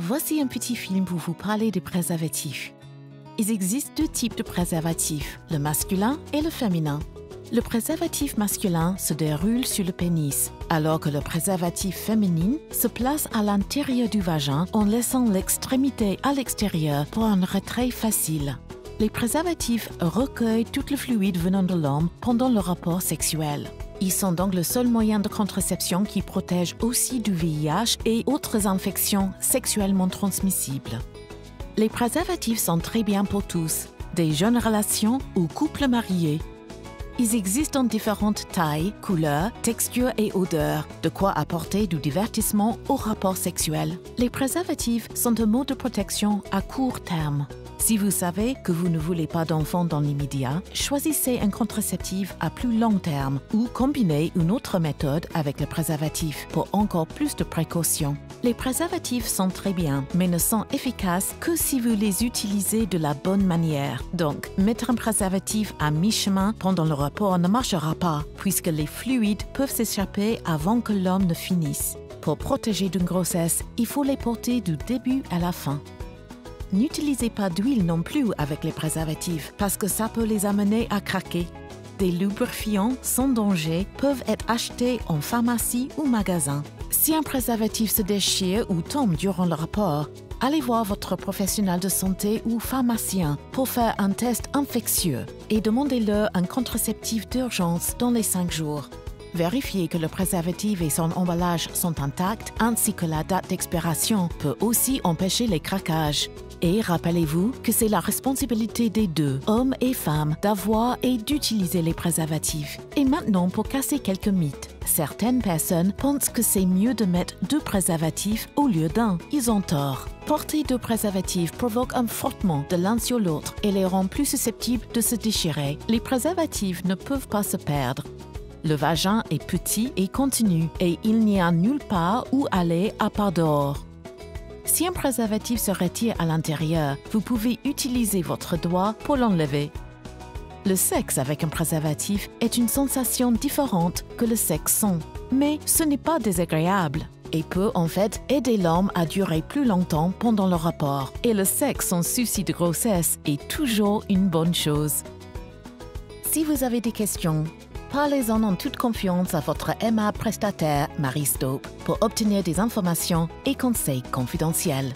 Voici un petit film pour vous parler des préservatifs. Il existe deux types de préservatifs, le masculin et le féminin. Le préservatif masculin se déroule sur le pénis, alors que le préservatif féminin se place à l'intérieur du vagin en laissant l'extrémité à l'extérieur pour un retrait facile. Les préservatifs recueillent tout le fluide venant de l'homme pendant le rapport sexuel. Ils sont donc le seul moyen de contraception qui protège aussi du VIH et autres infections sexuellement transmissibles. Les préservatifs sont très bien pour tous, des jeunes relations ou couples mariés. Ils existent en différentes tailles, couleurs, textures et odeurs, de quoi apporter du divertissement au rapport sexuel. Les préservatifs sont un mode de protection à court terme. Si vous savez que vous ne voulez pas d'enfants dans l'immédiat, choisissez un contraceptif à plus long terme ou combinez une autre méthode avec le préservatif pour encore plus de précautions. Les préservatifs sont très bien, mais ne sont efficaces que si vous les utilisez de la bonne manière. Donc, mettre un préservatif à mi-chemin pendant le rapport ne marchera pas, puisque les fluides peuvent s'échapper avant que l'homme ne finisse. Pour protéger d'une grossesse, il faut les porter du début à la fin. N'utilisez pas d'huile non plus avec les préservatifs parce que ça peut les amener à craquer. Des lubrifiants sans danger peuvent être achetés en pharmacie ou magasin. Si un préservatif se déchire ou tombe durant le rapport, allez voir votre professionnel de santé ou pharmacien pour faire un test infectieux et demandez-leur un contraceptif d'urgence dans les 5 jours. Vérifiez que le préservatif et son emballage sont intacts ainsi que la date d'expiration peut aussi empêcher les craquages. Et rappelez-vous que c'est la responsabilité des deux, hommes et femmes, d'avoir et d'utiliser les préservatifs. Et maintenant, pour casser quelques mythes. Certaines personnes pensent que c'est mieux de mettre 2 préservatifs au lieu d'un. Ils ont tort. Porter 2 préservatifs provoque un frottement de l'un sur l'autre et les rend plus susceptibles de se déchirer. Les préservatifs ne peuvent pas se perdre. Le vagin est petit et continu et il n'y a nulle part où aller à part dehors. Si un préservatif se retire à l'intérieur, vous pouvez utiliser votre doigt pour l'enlever. Le sexe avec un préservatif est une sensation différente que le sexe sans, mais ce n'est pas désagréable et peut en fait aider l'homme à durer plus longtemps pendant le rapport. Et le sexe sans souci de grossesse est toujours une bonne chose. Si vous avez des questions, parlez-en en toute confiance à votre aimable prestataire Marie Staupe pour obtenir des informations et conseils confidentiels.